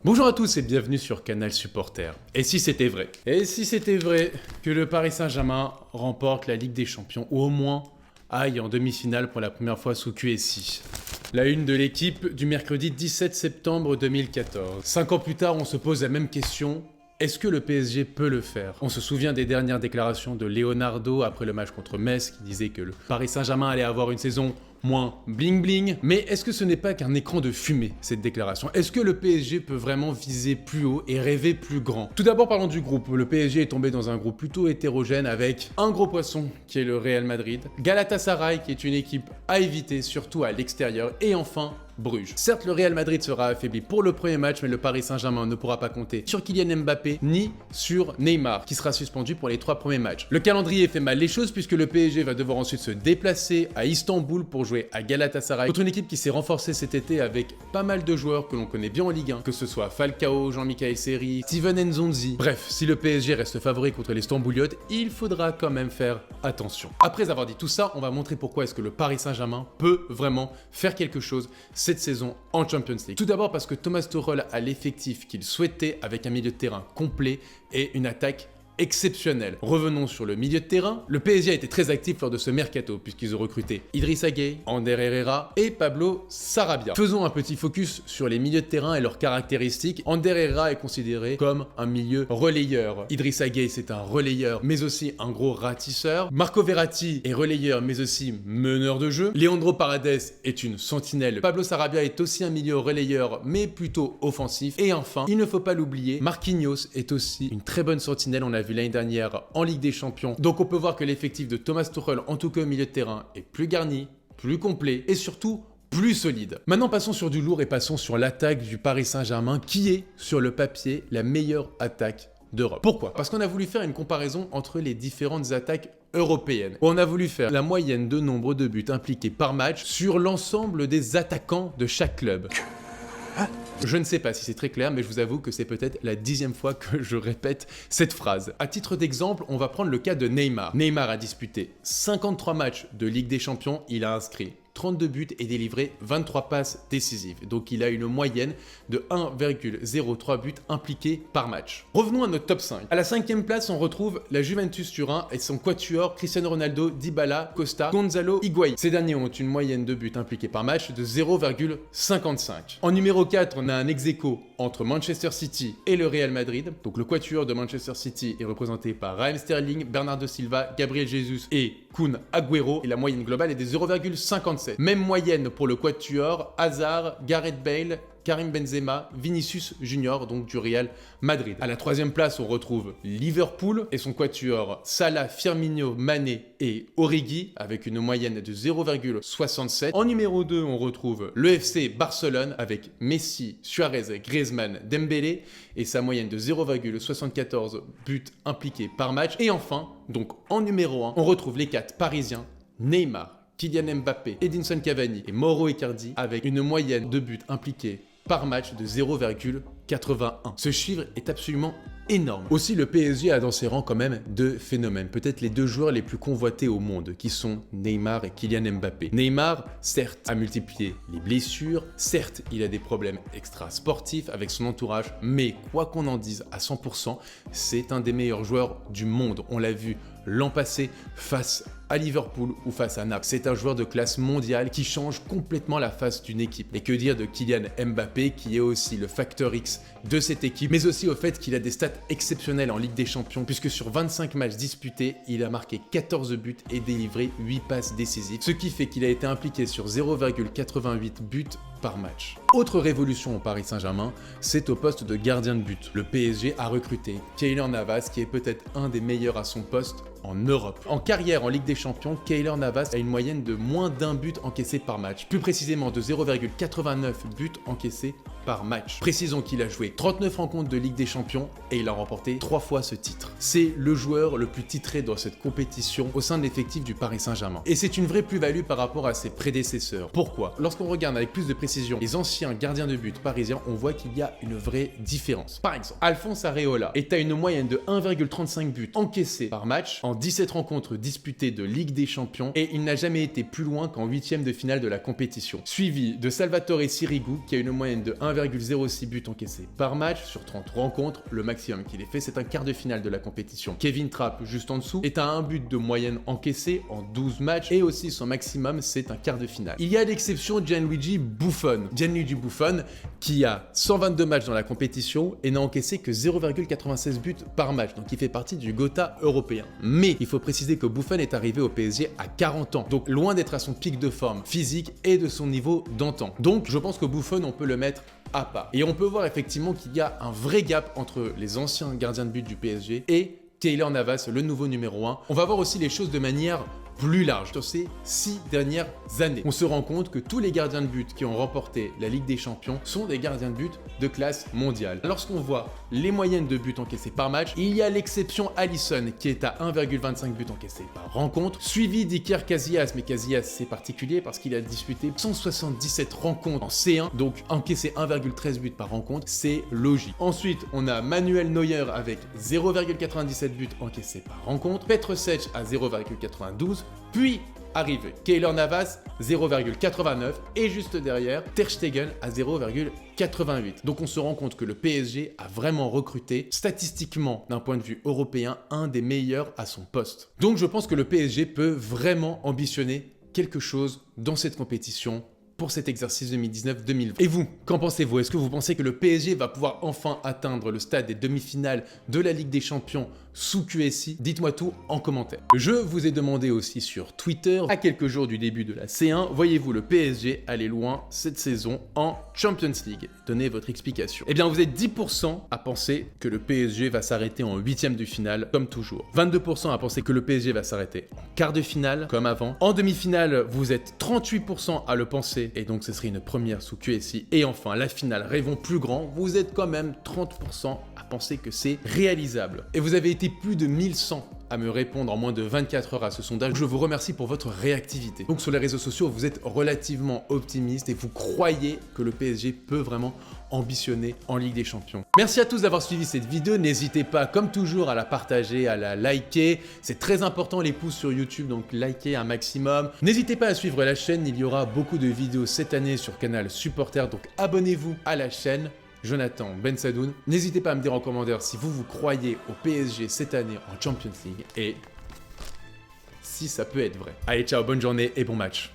Bonjour à tous et bienvenue sur Canal Supporter. Et si c'était vrai? Et si c'était vrai que le Paris Saint-Germain remporte la Ligue des Champions ou au moins aille en demi-finale pour la première fois sous QSI? La une de l'équipe du mercredi 17 septembre 2014. 5 ans plus tard, on se pose la même question. Est-ce que le PSG peut le faire? On se souvient des dernières déclarations de Leonardo après le match contre Metz qui disait que le Paris Saint-Germain allait avoir une saison moins bling bling. Mais est-ce que ce n'est pas qu'un écran de fumée, cette déclaration? Est-ce que le PSG peut vraiment viser plus haut et rêver plus grand? Tout d'abord, parlons du groupe. Le PSG est tombé dans un groupe plutôt hétérogène avec un gros poisson qui est le Real Madrid, Galatasaray qui est une équipe à éviter, surtout à l'extérieur, et enfin Bruges. Certes, le Real Madrid sera affaibli pour le premier match, mais le Paris Saint-Germain ne pourra pas compter sur Kylian Mbappé ni sur Neymar, qui sera suspendu pour les 3 premiers matchs. Le calendrier fait mal les choses puisque le PSG va devoir ensuite se déplacer à Istanbul pour jouer à Galatasaray, contre une équipe qui s'est renforcée cet été avec pas mal de joueurs que l'on connaît bien en Ligue 1, que ce soit Falcao, Jean-Michel Seri, Steven Nzonzi. Bref, si le PSG reste favori contre les Stambouliotes, il faudra quand même faire attention. Après avoir dit tout ça, on va montrer pourquoi est-ce que le Paris Saint-Germain peut vraiment faire quelque chose cette saison en Champions League. Tout d'abord parce que Thomas Tuchel a l'effectif qu'il souhaitait avec un milieu de terrain complet et une attaque exceptionnel. Revenons sur le milieu de terrain. Le PSG a été très actif lors de ce mercato puisqu'ils ont recruté Idrissa Gueye, Ander Herrera et Pablo Sarabia. Faisons un petit focus sur les milieux de terrain et leurs caractéristiques. Ander Herrera est considéré comme un milieu relayeur. Idrissa Gueye, c'est un relayeur mais aussi un gros ratisseur. Marco Verratti est relayeur mais aussi meneur de jeu. Leandro Paredes est une sentinelle. Pablo Sarabia est aussi un milieu relayeur mais plutôt offensif. Et enfin, il ne faut pas l'oublier, Marquinhos est aussi une très bonne sentinelle. On a vu l'année dernière en Ligue des Champions. Donc on peut voir que l'effectif de Thomas Tuchel, en tout cas au milieu de terrain, est plus garni, plus complet et surtout plus solide. Maintenant passons sur du lourd et passons sur l'attaque du Paris Saint-Germain qui est sur le papier la meilleure attaque d'Europe. Pourquoi? Parce qu'on a voulu faire une comparaison entre les différentes attaques européennes. On a voulu faire la moyenne de nombre de buts impliqués par match sur l'ensemble des attaquants de chaque club. Je ne sais pas si c'est très clair, mais je vous avoue que c'est peut-être la 10e fois que je répète cette phrase. À titre d'exemple, on va prendre le cas de Neymar. Neymar a disputé 53 matchs de Ligue des Champions, il a inscrit 32 buts et délivré 23 passes décisives. Donc il a une moyenne de 1,03 buts impliqués par match. Revenons à notre top 5. À la 5e place, on retrouve la Juventus Turin et son quatuor Cristiano Ronaldo, Dybala, Costa, Gonzalo Higuaín. Ces derniers ont une moyenne de buts impliqués par match de 0,55. En numéro 4, on a un ex-aequo entre Manchester City et le Real Madrid. Donc le quatuor de Manchester City est représenté par Raheem Sterling, Bernardo Silva, Gabriel Jesus et Kun Agüero. Et la moyenne globale est de 0,57. Même moyenne pour le quatuor Hazard, Gareth Bale, Karim Benzema, Vinicius Junior, donc du Real Madrid. À la 3e place, on retrouve Liverpool et son quatuor Salah, Firmino, Mané et Origi avec une moyenne de 0,67. En numéro 2, on retrouve le FC Barcelone avec Messi, Suarez, Griezmann, Dembélé et sa moyenne de 0,74 buts impliqués par match. Et enfin, donc en numéro 1, on retrouve les 4 parisiens Neymar, Kylian Mbappé, Edinson Cavani et Mauro Icardi avec une moyenne de buts impliqués par match de 0,81. Ce chiffre est absolument énorme. Aussi, le PSG a dans ses rangs quand même deux phénomènes, peut-être les 2 joueurs les plus convoités au monde, qui sont Neymar et Kylian Mbappé. Neymar, certes, a multiplié les blessures, certes, il a des problèmes extra-sportifs avec son entourage, mais quoi qu'on en dise à 100%, c'est un des meilleurs joueurs du monde. On l'a vu l'an passé face à Liverpool ou face à Naples. C'est un joueur de classe mondiale qui change complètement la face d'une équipe. Et que dire de Kylian Mbappé qui est aussi le facteur X de cette équipe, mais aussi au fait qu'il a des stats exceptionnelles en Ligue des Champions puisque sur 25 matchs disputés, il a marqué 14 buts et délivré 8 passes décisives, ce qui fait qu'il a été impliqué sur 0,88 buts par match. Autre révolution au Paris Saint-Germain, c'est au poste de gardien de but. Le PSG a recruté Keylor Navas qui est peut-être un des meilleurs à son poste en Europe. En carrière en Ligue des Champions, Keylor Navas a une moyenne de moins d'1 but encaissé par match, plus précisément de 0,89 buts encaissés par match. Précisons qu'il a joué 39 rencontres de Ligue des Champions et il a remporté 3 fois ce titre. C'est le joueur le plus titré dans cette compétition au sein de l'effectif du Paris Saint-Germain. Et c'est une vraie plus-value par rapport à ses prédécesseurs. Pourquoi? Lorsqu'on regarde avec plus de précision les anciens gardiens de but parisiens, on voit qu'il y a une vraie différence. Par exemple, Alphonse Areola est à une moyenne de 1,35 buts encaissés par match en en 17 rencontres disputées de Ligue des Champions et il n'a jamais été plus loin qu'en 8e de finale de la compétition. Suivi de Salvatore Sirigu qui a une moyenne de 1,06 buts encaissés par match sur 30 rencontres. Le maximum qu'il ait fait, c'est un quart de finale de la compétition. Kevin Trapp, juste en dessous, est à 1 but de moyenne encaissé en 12 matchs et aussi son maximum, c'est un quart de finale. Il y a l'exception Gianluigi Buffon. Gianluigi Buffon qui a 122 matchs dans la compétition et n'a encaissé que 0,96 buts par match. Donc il fait partie du Gotha européen. Mais il faut préciser que Buffon est arrivé au PSG à 40 ans. Donc loin d'être à son pic de forme physique et de son niveau d'antan. Donc je pense que Buffon, on peut le mettre à part. Et on peut voir effectivement qu'il y a un vrai gap entre les anciens gardiens de but du PSG et Keylor Navas, le nouveau numéro 1. On va voir aussi les choses de manière plus large sur ces 6 dernières années. On se rend compte que tous les gardiens de but qui ont remporté la Ligue des Champions sont des gardiens de but de classe mondiale. Lorsqu'on voit les moyennes de buts encaissés par match, il y a l'exception Alisson qui est à 1,25 buts encaissés par rencontre, suivi d'Iker Casillas, mais Casillas c'est particulier parce qu'il a disputé 177 rencontres en C1, donc encaissé 1,13 buts par rencontre, c'est logique. Ensuite, on a Manuel Neuer avec 0,97 buts encaissés par rencontre, Petr Cech à 0,92, puis arrivé Keylor Navas 0,89 et juste derrière Ter Stegen à 0,88. Donc on se rend compte que le PSG a vraiment recruté statistiquement d'un point de vue européen un des meilleurs à son poste. Donc je pense que le PSG peut vraiment ambitionner quelque chose dans cette compétition pour cet exercice 2019-2020. Et vous, qu'en pensez-vous? Est-ce que vous pensez que le PSG va pouvoir enfin atteindre le stade des demi-finales de la Ligue des Champions sous QSI? Dites-moi tout en commentaire. Je vous ai demandé aussi sur Twitter, à quelques jours du début de la C1, voyez-vous le PSG aller loin cette saison en Champions League? Donnez votre explication. Eh bien, vous êtes 10% à penser que le PSG va s'arrêter en 8e de finale, comme toujours. 22% à penser que le PSG va s'arrêter en quart de finale, comme avant. En demi-finale, vous êtes 38% à le penser, et donc ce serait une première sous QSI. Et enfin, la finale, rêvons plus grand, vous êtes quand même 30% à penser que c'est réalisable. Et vous avez été plus de 1100 à me répondre en moins de 24 heures à ce sondage. Je vous remercie pour votre réactivité. Donc sur les réseaux sociaux, vous êtes relativement optimiste et vous croyez que le PSG peut vraiment ambitionner en Ligue des Champions. Merci à tous d'avoir suivi cette vidéo. N'hésitez pas, comme toujours, à la partager, à la liker. C'est très important les pouces sur YouTube, donc likez un maximum. N'hésitez pas à suivre la chaîne. Il y aura beaucoup de vidéos cette année sur Canal Supporter, donc abonnez-vous à la chaîne. Jonathan Bensadoun. N'hésitez pas à me dire en commentaire si vous croyez au PSG cette année en Champions League et si ça peut être vrai. Allez, ciao, bonne journée et bon match.